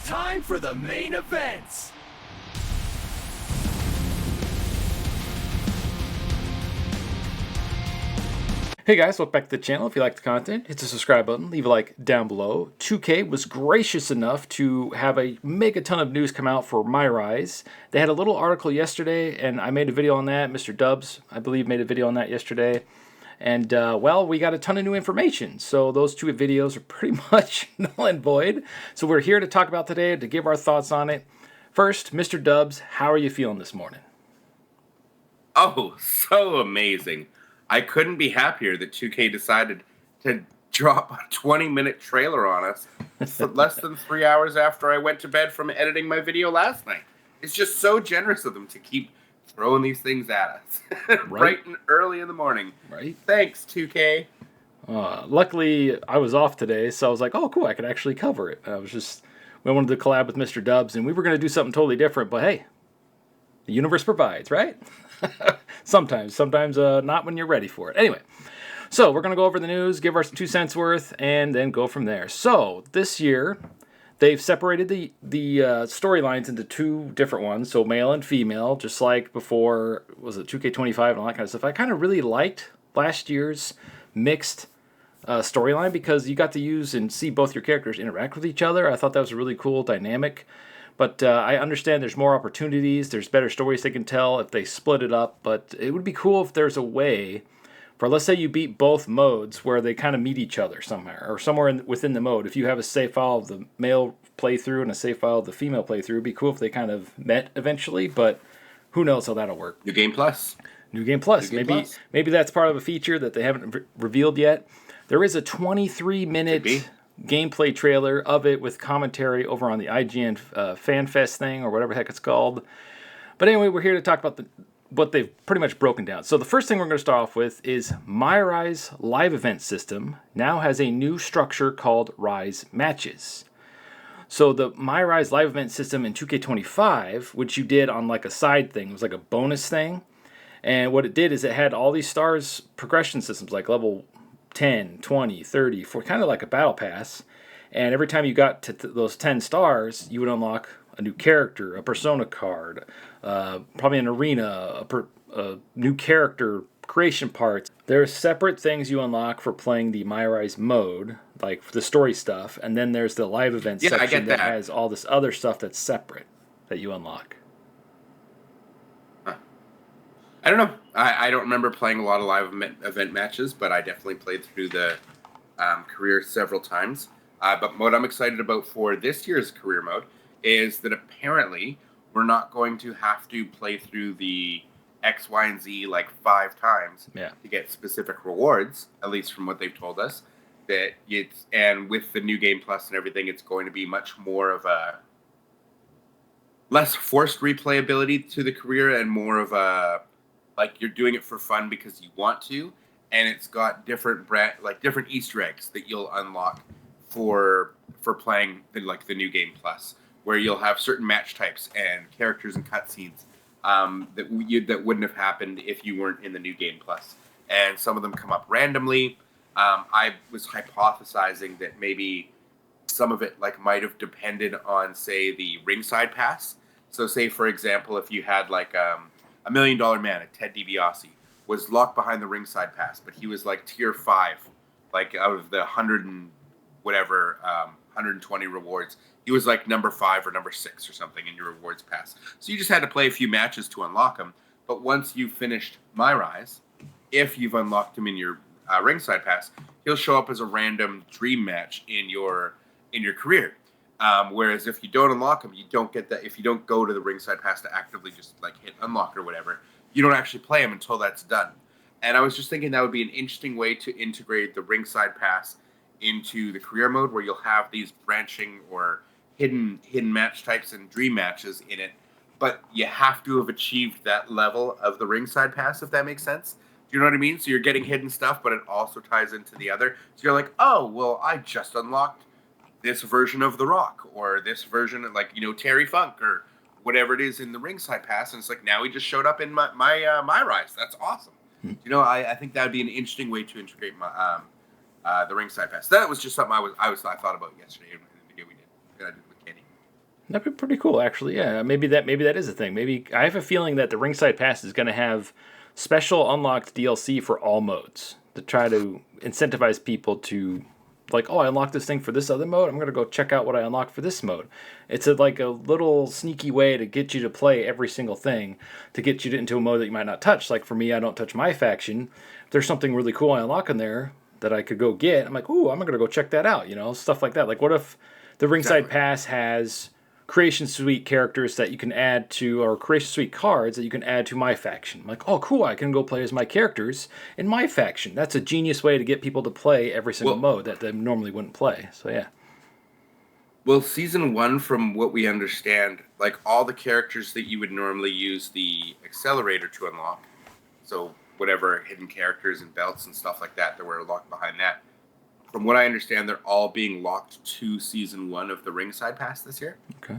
time for the main events. Hey guys, welcome back to the channel. If you like the content, hit the subscribe button, leave a like down below. 2K was gracious enough to have a mega ton of news come out for MyRise. They had a little article yesterday, and I made a video on that. Mr. Dubs, I believe, made a video on that yesterday. And, well, we got a ton of new information. So those two videos are pretty much null and void. So we're here to talk about today, to give our thoughts on it. First, Mr. Dubs, how are you feeling this morning? Oh, so amazing. I couldn't be happier that 2K decided to drop a 20-minute trailer on us less than 3 hours after I went to bed from editing my video last night. It's just so generous of them to keep throwing these things at us bright and early in the morning. Right. Thanks, 2K. Luckily, I was off today, so I was like, oh, cool, I can actually cover it. We wanted to collab with Mr. Dubs, and we were going to do something totally different, but hey, the universe provides, right? Sometimes not when you're ready for it. Anyway, so we're going to go over the news, give our 2 cents worth, and then go from there. So this year, they've separated the storylines into two different ones, so male and female, just like before, was it 2K25 and all that kind of stuff. I kind of really liked last year's mixed storyline because you got to use and see both your characters interact with each other. I thought that was a really cool dynamic. But I understand there's more opportunities, there's better stories they can tell if they split it up, but it would be cool if there's a way for, let's say you beat both modes where they kind of meet each other somewhere, or somewhere within the mode. If you have a save file of the male playthrough and a save file of the female playthrough, it'd be cool if they kind of met eventually, but who knows how that'll work. New Game Plus. Maybe that's part of a feature that they haven't revealed yet. There is a 23-minute gameplay trailer of it with commentary over on the IGN FanFest thing or whatever the heck it's called. But anyway, we're here to talk about what they've pretty much broken down. So the first thing we're going to start off with is MyRise live event system now has a new structure called Rise Matches. So the MyRise live event system in 2K25, which you did on like a side thing, it was like a bonus thing. And what it did is it had all these stars progression systems like level 10, 20, 30, for kind of like a battle pass. And every time you got to those 10 stars, you would unlock a new character, a persona card, probably an arena, a new character creation parts. There are separate things you unlock for playing the MyRise mode, like the story stuff, and then there's the live event section that has all this other stuff that's separate that you unlock. I don't know. I don't remember playing a lot of live event matches, but I definitely played through the career several times. But what I'm excited about for this year's career mode is that apparently we're not going to have to play through the X, Y, and Z like 5 times to get specific rewards, at least from what they've told us. And with the new Game Plus and everything, it's going to be much more of a less forced replayability to the career and more of a like you're doing it for fun because you want to, and it's got different different Easter eggs that you'll unlock for playing the new Game Plus, where you'll have certain match types and characters and cutscenes that wouldn't have happened if you weren't in the new Game Plus, and some of them come up randomly. I was hypothesizing that maybe some of it might have depended on, say, the Ringside Pass. So, say for example, if you had $1 Million Man, Ted DiBiase, was locked behind the Ringside Pass, but he was tier 5, out of the 100 and whatever, 120 rewards. He was number 5 or number 6 or something in your rewards pass. So you just had to play a few matches to unlock him. But once you finished MyRise, if you've unlocked him in your Ringside Pass, he'll show up as a random dream match in your career. Whereas if you don't unlock them, you don't get that. If you don't go to the Ringside Pass to actively just hit unlock or whatever, you don't actually play them until that's done. And I was just thinking that would be an interesting way to integrate the Ringside Pass into the career mode, where you'll have these branching or hidden match types and dream matches in it. But you have to have achieved that level of the Ringside Pass, if that makes sense. Do you know what I mean? So you're getting hidden stuff, but it also ties into the other. So you're like, oh, well, I just unlocked this version of The Rock, or this version of Terry Funk, or whatever it is in the Ringside Pass, and it's now he just showed up in my MyRise. That's awesome. I think that would be an interesting way to integrate the Ringside Pass. That was just something I thought about yesterday in the video we did with Kenny. That'd be pretty cool, actually. Yeah, maybe that is a thing. Maybe I have a feeling that the Ringside Pass is going to have special unlocked DLC for all modes to try to incentivize people to, like, oh, I unlocked this thing for this other mode. I'm going to go check out what I unlocked for this mode. It's like a little sneaky way to get you to play every single thing, to get you into a mode that you might not touch. Like for me, I don't touch my faction. If there's something really cool I unlock in there that I could go get, I'm like, ooh, I'm going to go check that out. Stuff like that. Like, what if the Ringside Pass has Creation Suite characters that you can add to, or Creation Suite cards that you can add to my faction? I'm like, oh, cool, I can go play as my characters in my faction. That's a genius way to get people to play every single mode that they normally wouldn't play. So, yeah. Well, Season 1, from what we understand, like all the characters that you would normally use the accelerator to unlock, so whatever hidden characters and belts and stuff like that were locked behind that, from what I understand, they're all being locked to Season 1 of the Ringside Pass this year. Okay.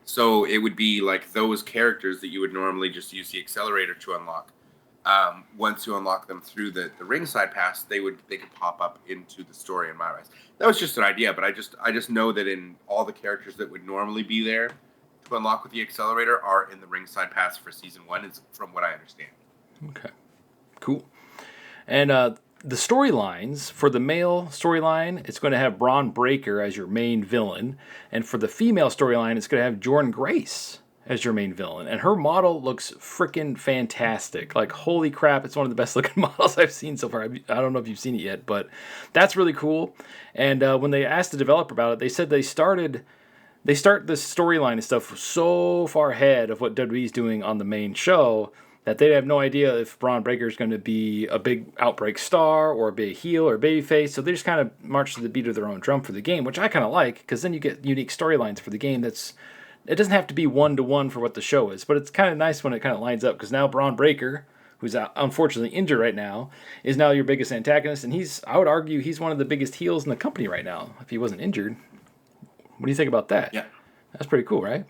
So it would be like those characters that you would normally just use the accelerator to unlock. Once you unlock them through the Ringside Pass, they could pop up into the story in MyRise. That was just an idea, but I just know that in all the characters that would normally be there to unlock with the accelerator are in the Ringside Pass for Season 1, is from what I understand. Okay. Cool. And the storylines, for the male storyline, it's going to have Braun Breaker as your main villain. And for the female storyline, it's going to have Jordynne Grace as your main villain. And her model looks freaking fantastic. Like, holy crap, it's one of the best looking models I've seen so far. I don't know if you've seen it yet, but that's really cool. And when they asked the developer about it, they said they start this storyline and stuff so far ahead of what WWE's doing on the main show that they have no idea if Braun Breaker is going to be a big Outbreak star or be a heel or a babyface. So they just kind of march to the beat of their own drum for the game, which I kind of like, because then you get unique storylines for the game. It doesn't have to be one-to-one for what the show is, but it's kind of nice when it kind of lines up, because now Braun Breaker, who's unfortunately injured right now, is now your biggest antagonist, and I would argue he's one of the biggest heels in the company right now, if he wasn't injured. What do you think about that? Yeah. That's pretty cool, right?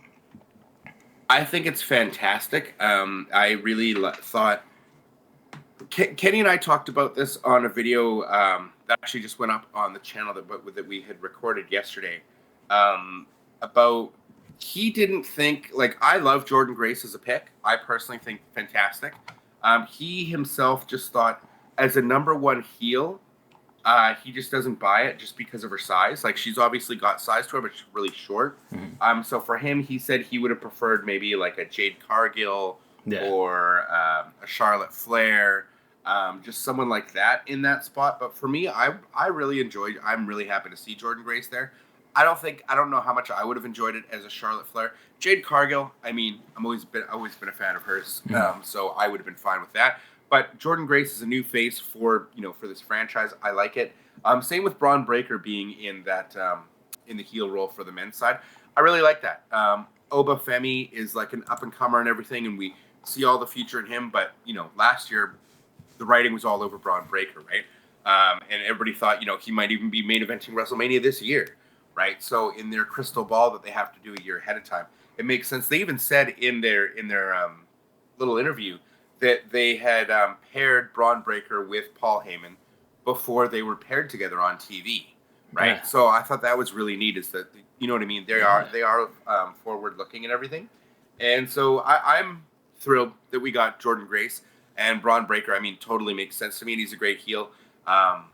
I think it's fantastic. I really thought Kenny and I talked about this on a video that actually just went up on the channel that we had recorded yesterday. About he didn't think, like, I love Jordynne Grace as a pick. I personally think fantastic. He himself just thought as a number one heel, he just doesn't buy it just because of her size. Like, she's obviously got size to her, but she's really short. Mm-hmm. So for him, he said he would have preferred maybe like a Jade Cargill or a Charlotte Flair, just someone like that in that spot. But for me, I really enjoyed. I'm really happy to see Jordynne Grace there. I don't know how much I would have enjoyed it as a Charlotte Flair. Jade Cargill, I mean, I've always been a fan of hers, so I would have been fine with that. But Jordynne Grace is a new face for this franchise. I like it. Same with Braun Breaker being in that in the heel role for the men's side. I really like that. Oba Femi is like an up and comer and everything, and we see all the future in him. But last year the writing was all over Braun Breaker, right? And everybody thought he might even be main eventing WrestleMania this year, right? So in their crystal ball that they have to do a year ahead of time, it makes sense. They even said in their little interview that they had paired Braun Breaker with Paul Heyman before they were paired together on TV, right? Yeah. So I thought that was really neat. Is that what I mean? They are forward looking and everything, and so I'm thrilled that we got Jordynne Grace and Braun Breaker. I mean, totally makes sense to me, and he's a great heel. I'm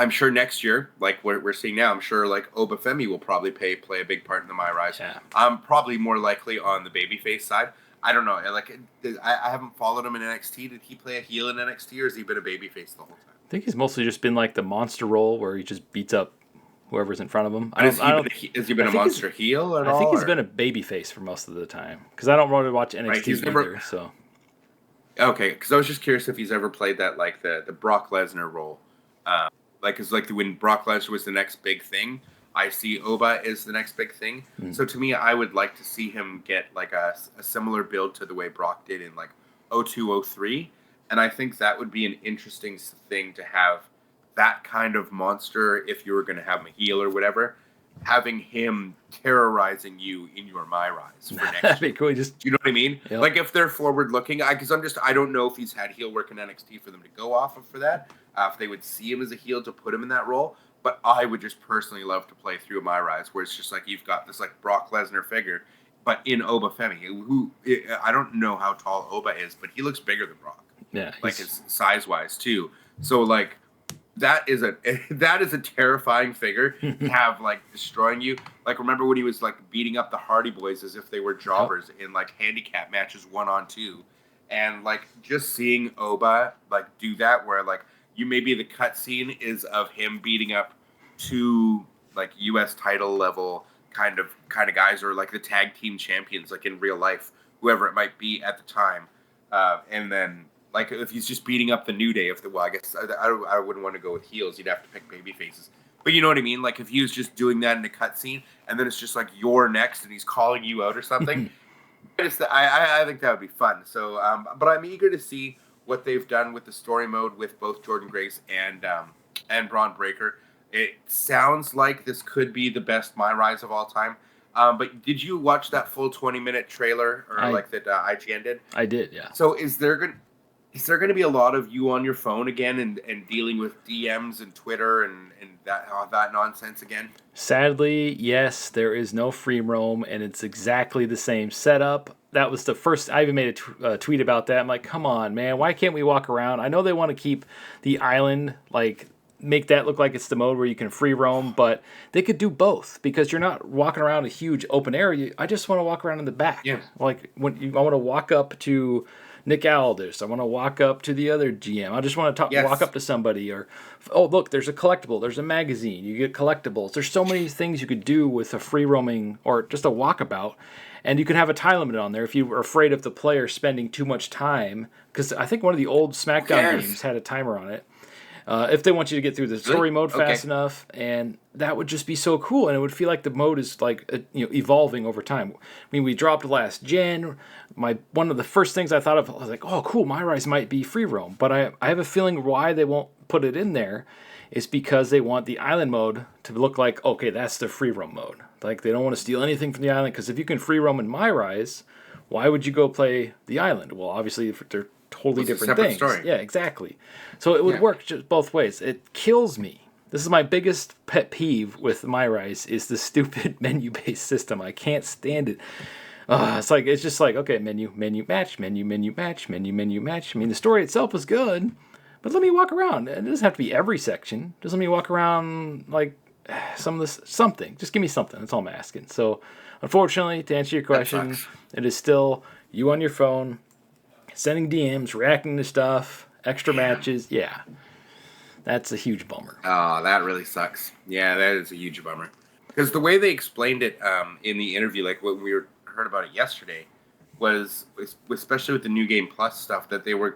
sure next year, like what we're seeing now, I'm sure like Oba Femi will probably play a big part in the MyRise. Yeah. Probably more likely on the babyface side. I don't know. Like, I haven't followed him in NXT. Did he play a heel in NXT, or has he been a babyface the whole time? I think he's mostly just been like the monster role where he just beats up whoever's in front of him. Has he been a monster heel at all? I think he's been a babyface for most of the time, because I don't really watch NXT either. So. Okay, because I was just curious if he's ever played that, like the Brock Lesnar role. It's like when Brock Lesnar was the next big thing. I see Oba as the next big thing. So to me, I would like to see him get like a similar build to the way Brock did in like 02, 03. And I think that would be an interesting thing to have, that kind of monster, if you were going to have him a heel or whatever, having him terrorizing you in your MyRise for next That'd be cool. Just, you know what I mean? Yep. Like if they're forward looking, because I don't know if he's had heel work in NXT for them to go off of for that. If they would see him as a heel to put him in that role. But I would just personally love to play through MyRise, where it's just like you've got this like Brock Lesnar figure, but in Oba Femi, who I don't know how tall Oba is, but he looks bigger than Brock. Yeah, like his size wise too. So like that is a terrifying figure to have like destroying you. Like remember when he was like beating up the Hardy Boys as if they were jobbers in like handicap matches 1-on-2, and like just seeing Oba like do that where like you maybe the cutscene is of him beating up two like U.S. title level kind of guys, or like the tag team champions like in real life, whoever it might be at the time, and then. Like, if he's just beating up the New Day, I guess I wouldn't want to go with heels. You'd have to pick baby faces. But you know what I mean? Like, if he was just doing that in a cutscene, and then it's just like, you're next, and he's calling you out or something, I think that would be fun. So, but I'm eager to see what they've done with the story mode with both Jordan Grace and Braun Breaker. It sounds like this could be the best MyRise of all time. But did you watch that full 20-minute trailer, or that IGN did? I did, yeah. So is there going to be a lot of you on your phone again and dealing with DMs and Twitter and that nonsense again? Sadly, yes, there is no free roam, and it's exactly the same setup. That was the first. I even made a tweet about that. I'm like, come on, man, why can't we walk around? I know they want to keep the island, like, make that look like it's the mode where you can free roam, but they could do both, because you're not walking around a huge open area. I just want to walk around in the back. Yeah. Like, I want to walk up to Nick Aldis. I want to walk up to the other GM. I just want to walk up to somebody. Or, oh, look, there's a collectible. There's a magazine. You get collectibles. There's so many things you could do with a free roaming or just a walkabout. And you can have a time limit on there if you were afraid of the player spending too much time. Because I think one of the old SmackDown games had a timer on it. If they want you to get through the story mode fast enough, and that would just be so cool, and it would feel like the mode is like evolving over time. I mean, we dropped last gen. One of the first things I thought of, I was like, oh, cool, MyRise might be free roam, but I have a feeling why they won't put it in there is because they want the island mode to look like, okay, that's the free roam mode. Like, they don't want to steal anything from the island, because if you can free roam in MyRise, why would you go play the island? Well, obviously, if they're totally different things. Story. Yeah, exactly. So it would work just both ways. It kills me. This is my biggest pet peeve with MyRise, is the stupid menu-based system. I can't stand it. It's just like, okay, menu, match, menu, match, menu, match. I mean, the story itself is good, but let me walk around. It doesn't have to be every section. Just let me walk around like something. Just give me something. That's all I'm asking. So, unfortunately, to answer your question, it is still you on your phone, sending DMs, reacting to stuff, extra matches. Yeah. That's a huge bummer. Oh, that really sucks. Yeah, that is a huge bummer. Because the way they explained it in the interview, like when we heard about it yesterday, was especially with the New Game Plus stuff, that they were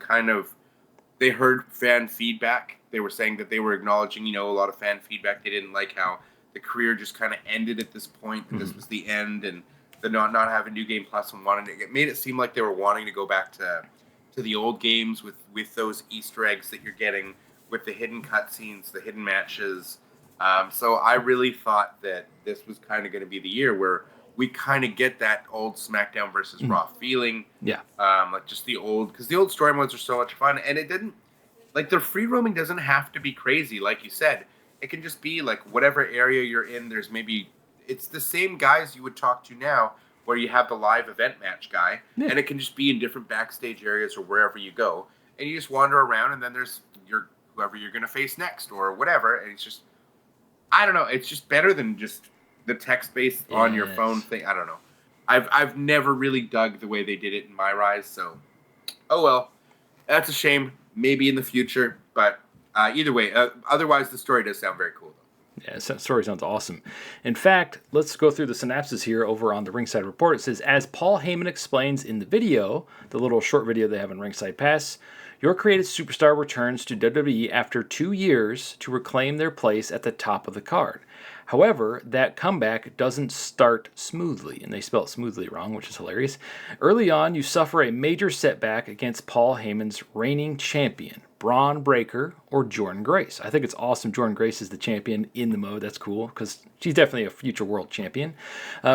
they heard fan feedback. They were saying that they were acknowledging, a lot of fan feedback. They didn't like how the career just kind of ended at this point, and this was the end, and the not having New Game Plus and wanting it made it seem like they were wanting to go back to the old games with those Easter eggs that you're getting, with the hidden cutscenes, the hidden matches. So I really thought that this was kind of going to be the year where we kind of get that old SmackDown versus Raw feeling. Yeah. Like just because the old story modes are so much fun, and it didn't, like, the free roaming doesn't have to be crazy. Like you said, it can just be like whatever area you're in, it's the same guys you would talk to now, where you have the live event match guy, and it can just be in different backstage areas or wherever you go, and you just wander around, and then there's whoever you're going to face next or whatever, and it's just, I don't know, it's just better than just the text-based on your phone thing. I don't know. I've never really dug the way they did it in MyRise, so, oh well, that's a shame. Maybe in the future, but either way, otherwise the story does sound very cool, though. Yeah, that story sounds awesome. In fact, let's go through the synopsis here over on the Ringside Report. It says, as Paul Heyman explains in the video, the little short video they have on Ringside Pass, your created superstar returns to WWE after 2 years to reclaim their place at the top of the card. However, that comeback doesn't start smoothly, and they spell it smoothly wrong, which is hilarious. Early on, you suffer a major setback against Paul Heyman's reigning champion, Braun Breaker or Jordan Grace. I think it's awesome Jordan Grace is the champion in the mode. That's cool, because she's definitely a future world champion.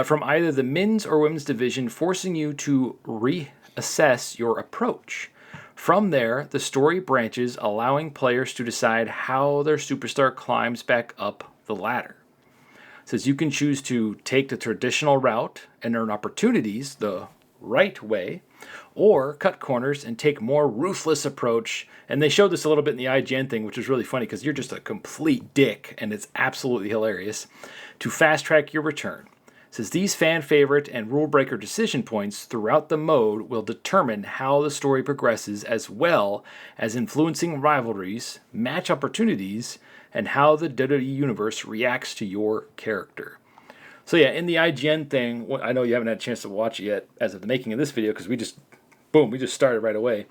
From either the men's or women's division, forcing you to reassess your approach. From there, the story branches, allowing players to decide how their superstar climbs back up the ladder. It says you can choose to take the traditional route and earn opportunities the right way, or cut corners and take more ruthless approach. And they showed this a little bit in the IGN thing, which was really funny because you're just a complete dick, and it's absolutely hilarious, to fast track your return. It says these fan favorite and rule breaker decision points throughout the mode will determine how the story progresses, as well as influencing rivalries, match opportunities, and how the WWE universe reacts to your character. So yeah, in the IGN thing, I know you haven't had a chance to watch it yet as of the making of this video because we just started right away.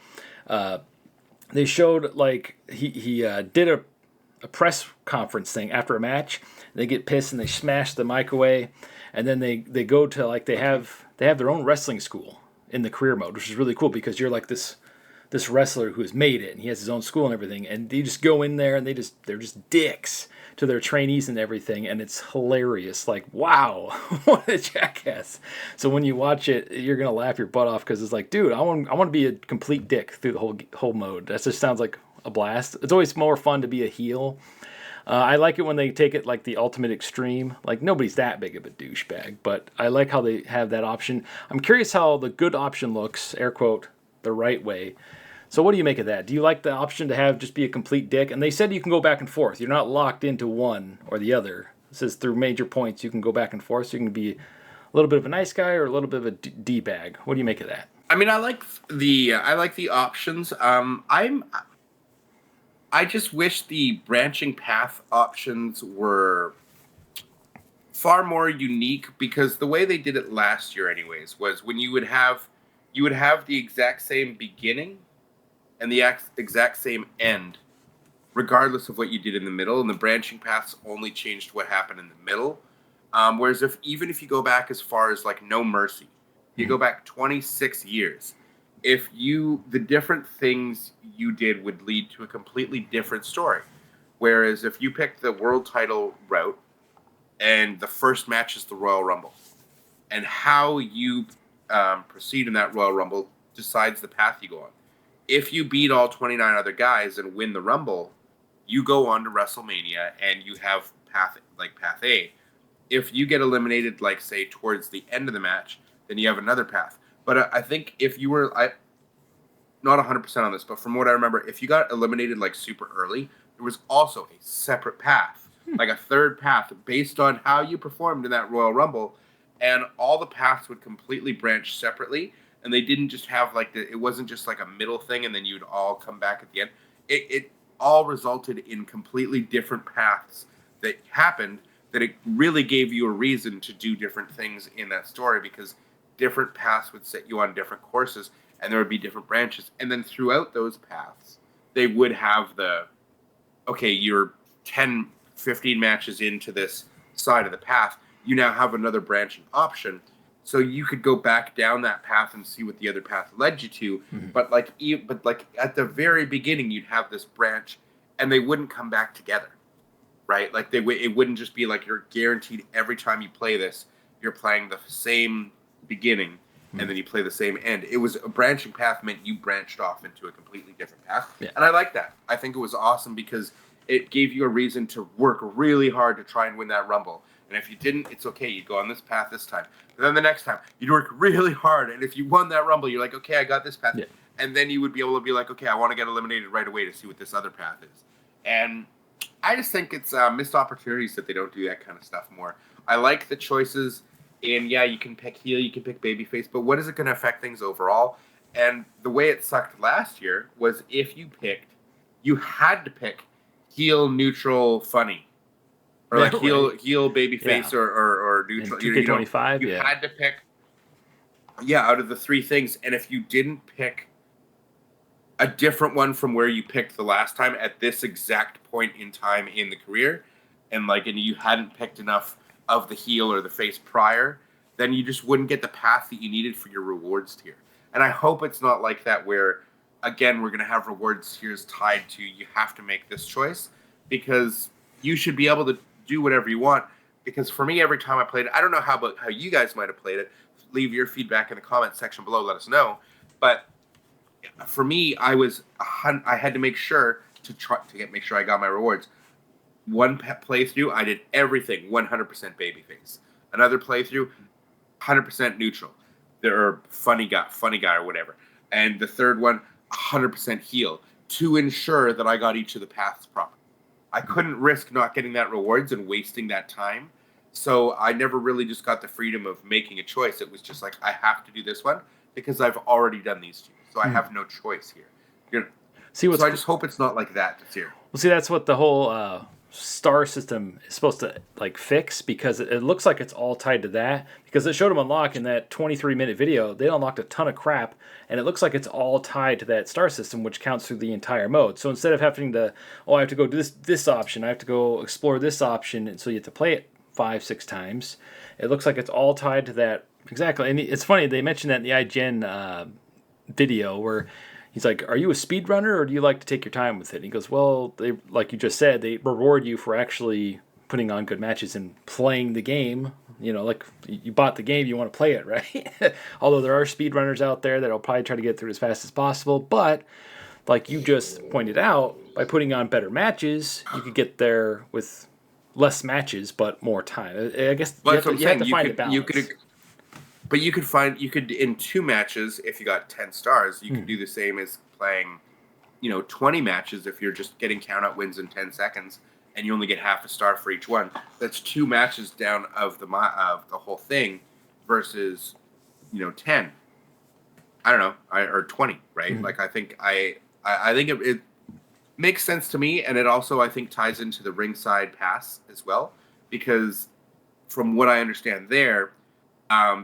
They showed like he did a press conference thing after a match. They get pissed and they smash the mic away, and then they go to like they have their own wrestling school in the career mode, which is really cool because you're like this wrestler who has made it and he has his own school and everything, and you just go in there and they're just dicks to their trainees and everything, and it's hilarious. Like, wow, what a jackass. So when you watch it, you're gonna laugh your butt off because it's like, dude, I want to be a complete dick through the whole mode. That just sounds like a blast. It's always more fun to be a heel. I like it when they take it like the ultimate extreme. Like, nobody's that big of a douchebag, but I like how they have that option. I'm curious how the good option looks, air quote, the right way. So what do you make of that? Do you like the option to have just be a complete dick? And they said you can go back and forth. You're not locked into one or the other. It says through major points you can go back and forth. So you can be a little bit of a nice guy or a little bit of a D-bag. What do you make of that? I mean, I like the options. I just wish the branching path options were far more unique, because the way they did it last year anyways was when you would have the exact same beginning and the exact same end, regardless of what you did in the middle, and the branching paths only changed what happened in the middle. Whereas even if you go back as far as like No Mercy, you go back 26 years, the different things you did would lead to a completely different story. Whereas if you pick the world title route and the first match is the Royal Rumble, and how you proceed in that Royal Rumble decides the path you go on. If you beat all 29 other guys and win the Rumble, you go on to WrestleMania and you have path A. If you get eliminated, like say towards the end of the match, then you have another path. But I think if you were, not 100% on this, but from what I remember, if you got eliminated like super early, there was also a separate path, like a third path based on how you performed in that Royal Rumble, and all the paths would completely branch separately. And they didn't just have it wasn't just like a middle thing and then you'd all come back at the end. It all resulted in completely different paths that happened, that it really gave you a reason to do different things in that story, because different paths would set you on different courses and there would be different branches. And then throughout those paths, they would have you're 10, 15 matches into this side of the path. You now have another branching option. So you could go back down that path and see what the other path led you to. Mm-hmm. But at the very beginning, you'd have this branch, and they wouldn't come back together, right? Like it wouldn't just be like you're guaranteed every time you play this, you're playing the same beginning, mm-hmm. and then you play the same end. It was a branching path meant you branched off into a completely different path, yeah. And I like that. I think it was awesome because it gave you a reason to work really hard to try and win that Rumble. And if you didn't, it's okay. You'd go on this path this time. But then the next time, you'd work really hard. And if you won that Rumble, you're like, okay, I got this path. Yeah. And then you would be able to be like, okay, I want to get eliminated right away to see what this other path is. And I just think it's missed opportunities that they don't do that kind of stuff more. I like the choices. And yeah, you can pick heel, you can pick babyface. But what is it going to affect things overall? And the way it sucked last year was if you had to pick heel, neutral, funny. Or like heel, babyface, yeah. or neutral. 2K25, you had to pick, out of the three things. And if you didn't pick a different one from where you picked the last time at this exact point in time in the career, and you hadn't picked enough of the heel or the face prior, then you just wouldn't get the path that you needed for your rewards tier. And I hope it's not like that where, again, we're going to have rewards tiers tied to you have to make this choice, because you should be able to do whatever you want. Because for me, every time I played it, I don't know how you guys might have played it. Leave your feedback in the comments section below. Let us know. But for me, I had to make sure make sure I got my rewards. One playthrough, I did everything 100% babyface. Another playthrough, 100% neutral. They're funny guy or whatever. And the third one, 100% heel to ensure that I got each of the paths proper. I couldn't risk not getting that rewards and wasting that time. So I never really just got the freedom of making a choice. It was just like, I have to do this one because I've already done these two. So I have no choice here. So I just hope it's not like that this year. Well, see, that's what the whole star system is supposed to like fix, because it looks like it's all tied to that, because it showed them unlock in that 23-minute video. They unlocked a ton of crap, and it looks like it's all tied to that star system, which counts through the entire mode. So instead of having to, I have to go do this option, I have to go explore this option, and so you have to play it 5-6 times, it looks like it's all tied to that. Exactly. And it's funny, they mentioned that in the IGN video where he's like, are you a speedrunner or do you like to take your time with it? And he goes, well, they, like you just said, they reward you for actually putting on good matches and playing the game. You know, like you bought the game, you want to play it, right? Although there are speedrunners out there that'll probably try to get through as fast as possible. But like you just pointed out, by putting on better matches, you could get there with less matches but more time. I guess you have to find a balance. But you could in 2 matches, if you got 10 stars, you could do the same as playing, 20 matches if you're just getting count out wins in 10 seconds and you only get half a star for each one. That's 2 matches down of the whole thing versus, 10. I don't know, or 20, right? Mm-hmm. Like I think it makes sense to me, and it also I think ties into the ringside pass as well, because from what I understand there.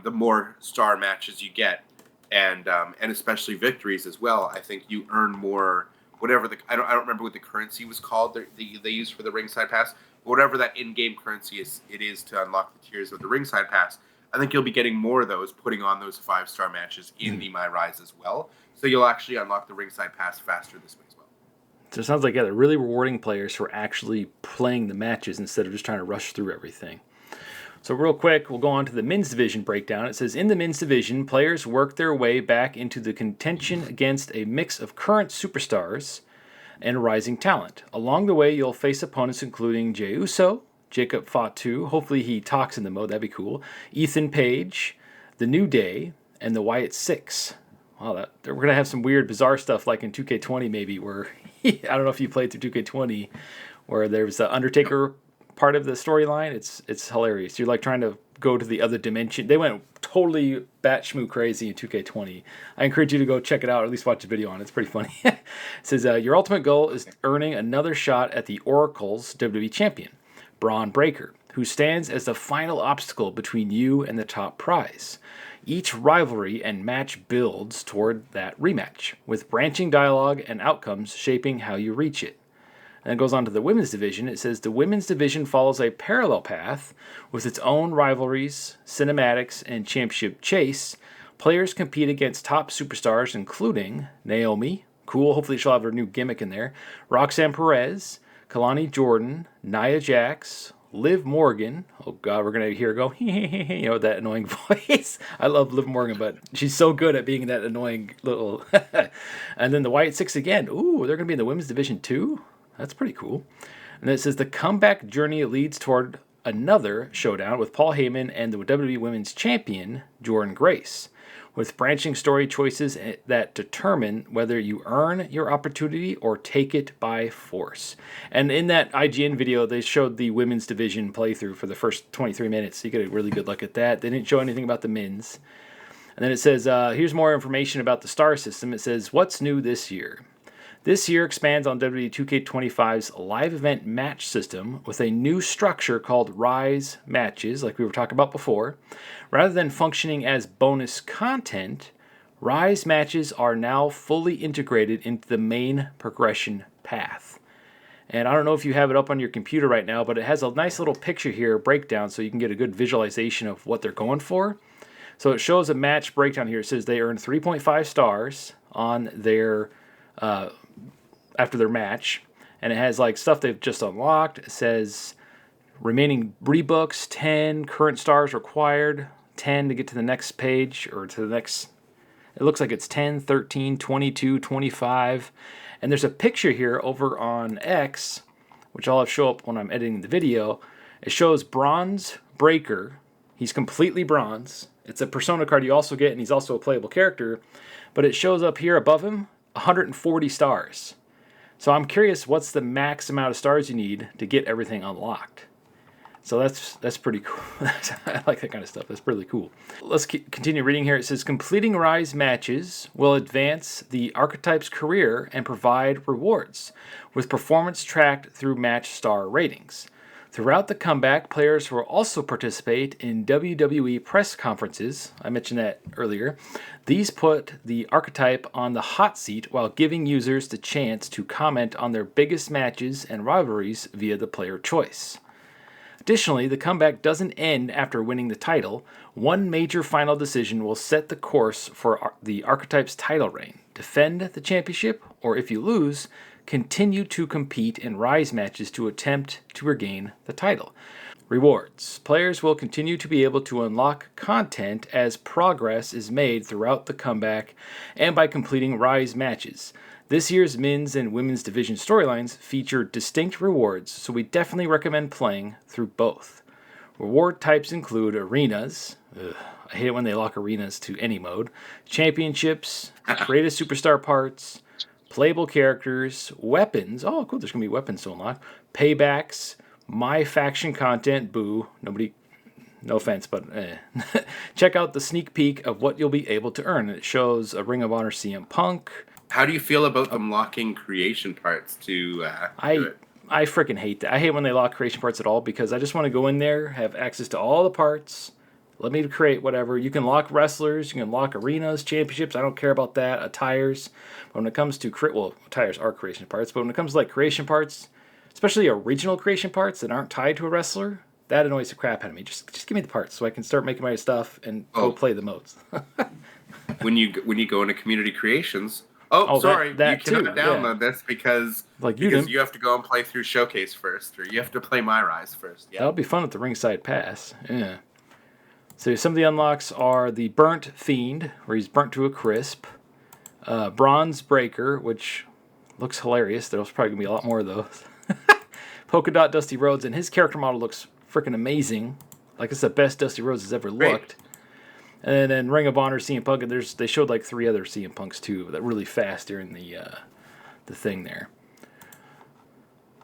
The more star matches you get, and especially victories as well, I think you earn more. Whatever I don't remember what the currency was called they used for the ringside pass. But whatever that in-game currency is to unlock the tiers of the ringside pass. I think you'll be getting more of those, putting on those 5-star matches in the MyRise as well. So you'll actually unlock the ringside pass faster this way as well. So it sounds like they're really rewarding players for actually playing the matches instead of just trying to rush through everything. So real quick, we'll go on to the men's division breakdown. It says, in the men's division, players work their way back into the contention against a mix of current superstars and rising talent. Along the way, you'll face opponents including Jey Uso, Jacob Fatu, hopefully he talks in the mode, that'd be cool, Ethan Page, The New Day, and the Wyatt Six. Wow, we're going to have some weird, bizarre stuff like in 2K20 maybe, where, I don't know if you played through 2K20, where there's the Undertaker part of the storyline. It's hilarious. You're like trying to go to the other dimension. They went totally batshmoo crazy in 2K20. I encourage you to go check it out, or at least watch a video on it. It's pretty funny. It says, your ultimate goal is earning another shot at the Oracle's WWE champion, Braun Breaker, who stands as the final obstacle between you and the top prize. Each rivalry and match builds toward that rematch, with branching dialogue and outcomes shaping how you reach it. And it goes on to the women's division. It says the women's division follows a parallel path with its own rivalries, cinematics, and championship chase. Players compete against top superstars including Naomi, cool, hopefully she'll have her new gimmick in there, Roxanne Perez, Kalani Jordan, Nia Jax, Liv Morgan. Oh God, we're gonna hear her go, that annoying voice. I love Liv Morgan, but she's so good at being that annoying little. And then the Wyatt Six again. Ooh, they're gonna be in the women's division too. That's pretty cool. And it says the comeback journey leads toward another showdown with Paul Heyman and the WWE Women's Champion, Jordynne Grace, with branching story choices that determine whether you earn your opportunity or take it by force. And in that IGN video, they showed the women's division playthrough for the first 23 minutes. So you get a really good look at that. They didn't show anything about the men's. And then it says, here's more information about the star system. It says, what's new this year? This year expands on WWE 2K25's live event match system with a new structure called Rise Matches, like we were talking about before. Rather than functioning as bonus content, Rise Matches are now fully integrated into the main progression path. And I don't know if you have it up on your computer right now, but it has a nice little picture here, breakdown, so you can get a good visualization of what they're going for. So it shows a match breakdown here. It says they earn 3.5 stars on their after their match, and it has like stuff they've just unlocked. It says remaining rebooks 10, current stars required 10 to get to the next page or to the next It looks like it's 10, 13, 22, 25. And there's a picture here over on X, which I'll have show up when I'm editing the video. It shows Bronze Breaker. He's completely bronze. It's a persona card you also get, and he's also a playable character. But it shows up here above him, 140 stars. So I'm curious, what's the max amount of stars you need to get everything unlocked? So that's pretty cool. I like that kind of stuff. That's really cool. Let's continue reading here. It says, completing Rise matches will advance the archetype's career and provide rewards, with performance tracked through match star ratings. Throughout the comeback, players will also participate in WWE press conferences. I mentioned that earlier. These put the archetype on the hot seat while giving users the chance to comment on their biggest matches and rivalries via the player choice. Additionally, the comeback doesn't end after winning the title. One major final decision will set the course for the archetype's title reign. Defend the championship, or if you lose, continue to compete in Rise matches to attempt to regain the title. Rewards. Players will continue to be able to unlock content as progress is made throughout the comeback and by completing Rise matches. This year's men's and women's division storylines feature distinct rewards, so we definitely recommend playing through both. Reward types include arenas. I hate it when they lock arenas to any mode. Championships, create a superstar parts, playable characters, weapons. Oh, cool, there's going to be weapons to unlock. Paybacks, my faction content. Boo. Nobody, no offense, but check out the sneak peek of what you'll be able to earn. It shows a Ring of Honor CM Punk. How do you feel about them locking creation parts to do it? I freaking hate that. I hate when they lock creation parts at all because I just want to go in there, have access to all the parts. Let me create whatever. You can lock wrestlers, you can lock arenas, championships. I don't care about that. Attires. But when it comes to attires are creation parts. But when it comes to like creation parts, especially original creation parts that aren't tied to a wrestler, that annoys the crap out of me. Just give me the parts so I can start making my stuff and go play the modes. when you go into community creations. Oh, sorry. That you cannot download this because you have to go and play through Showcase first, or you have to play MyRise first. Yeah. That'll be fun with the Ringside Pass. Yeah. So some of the unlocks are the Burnt Fiend, where he's burnt to a crisp. Bronze Breaker, which looks hilarious. There's probably going to be a lot more of those. Polka Dot Dusty Rhodes, and his character model looks freaking amazing. Like it's the best Dusty Rhodes has ever looked. And then Ring of Honor CM Punk, and they showed like 3 other CM Punks too, that really fast during the thing there.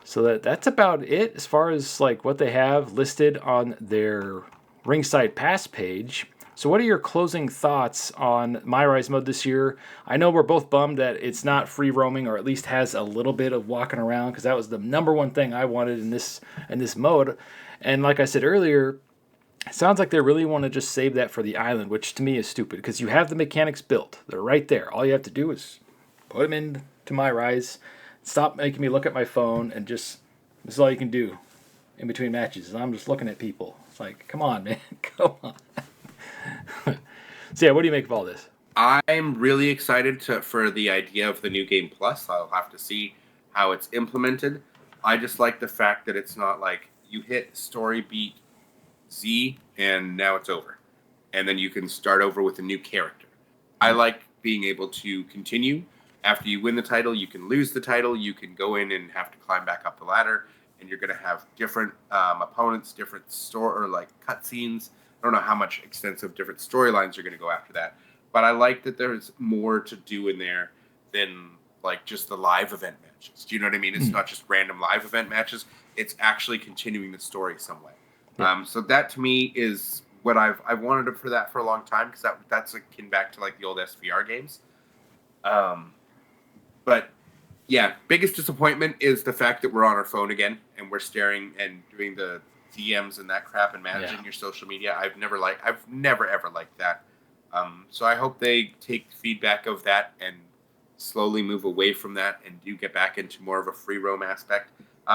So that's about it as far as like what they have listed on their Ringside Pass page. So what are your closing thoughts on MyRise mode this year? I know we're both bummed that it's not free roaming, or at least has a little bit of walking around, because that was the number one thing I wanted in this mode. And like I said earlier, it sounds like they really want to just save that for the island, which to me is stupid, because you have the mechanics built. They're right there. All you have to do is put them into MyRise, stop making me look at my phone, and this is all you can do in between matches. And I'm just looking at people. It's like, come on, man. Come on. So yeah, what do you make of all this? I'm really excited for the idea of the new Game Plus. I'll have to see how it's implemented. I just like the fact that it's not like you hit story beat Z and now it's over, and then you can start over with a new character. I like being able to continue after you win the title. You can lose the title, you can go in and have to climb back up the ladder, and you're going to have different opponents, different cutscenes. I don't know how much extensive different storylines you're going to go after that, but I like that there's more to do in there than like just the live event matches. Do you know what I mean? It's not just random live event matches. It's actually continuing the story some way. So that to me is what I've wanted for that for a long time, because that's akin back to like the old SVR games. But yeah, biggest disappointment is the fact that we're on our phone again and we're staring and doing the DMs and that crap and managing your social media. I've never ever liked that. So I hope they take feedback of that and slowly move away from that and do get back into more of a free roam aspect.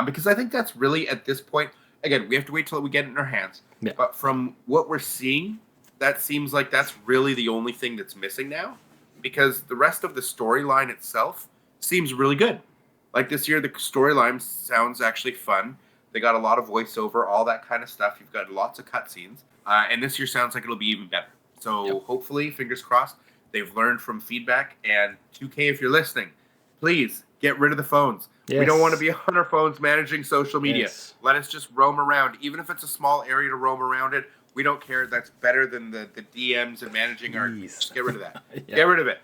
Because I think that's really, at this point, again, we have to wait till we get it in our hands. Yeah. But from what we're seeing, that seems like that's really the only thing that's missing now, because the rest of the storyline itself seems really good. Like this year, the storyline sounds actually fun. They got a lot of voiceover, all that kind of stuff. You've got lots of cutscenes. And this year sounds like it'll be even better. So hopefully, fingers crossed, They've learned from feedback. And 2K, if you're listening, please get rid of the phones. Yes. We don't want to be on our phones managing social media. Yes. Let us just roam around. Even if it's a small area to roam around it, we don't care. That's better than the DMs and managing our... Just get rid of that. Yeah. Get rid of it.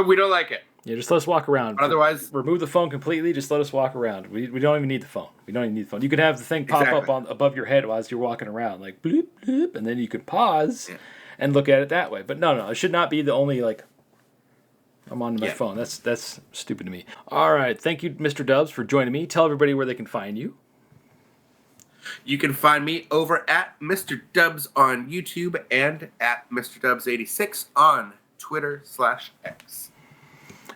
We don't like it. Yeah, just let us walk around. Otherwise... remove the phone completely. Just let us walk around. We don't even need the phone. We don't even need the phone. You could have the thing pop up above your head as you're walking around, like bloop, bloop, and then you could pause and look at it that way. But no, it should not be the only, like, I'm on my phone. That's stupid to me. All right. Thank you, Mr. Dubs, for joining me. Tell everybody where they can find you. You can find me over at Mr. Dubs on YouTube and at Mr. Dubs86 on Twitter/X.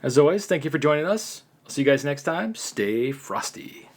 As always, thank you for joining us. I'll see you guys next time. Stay frosty.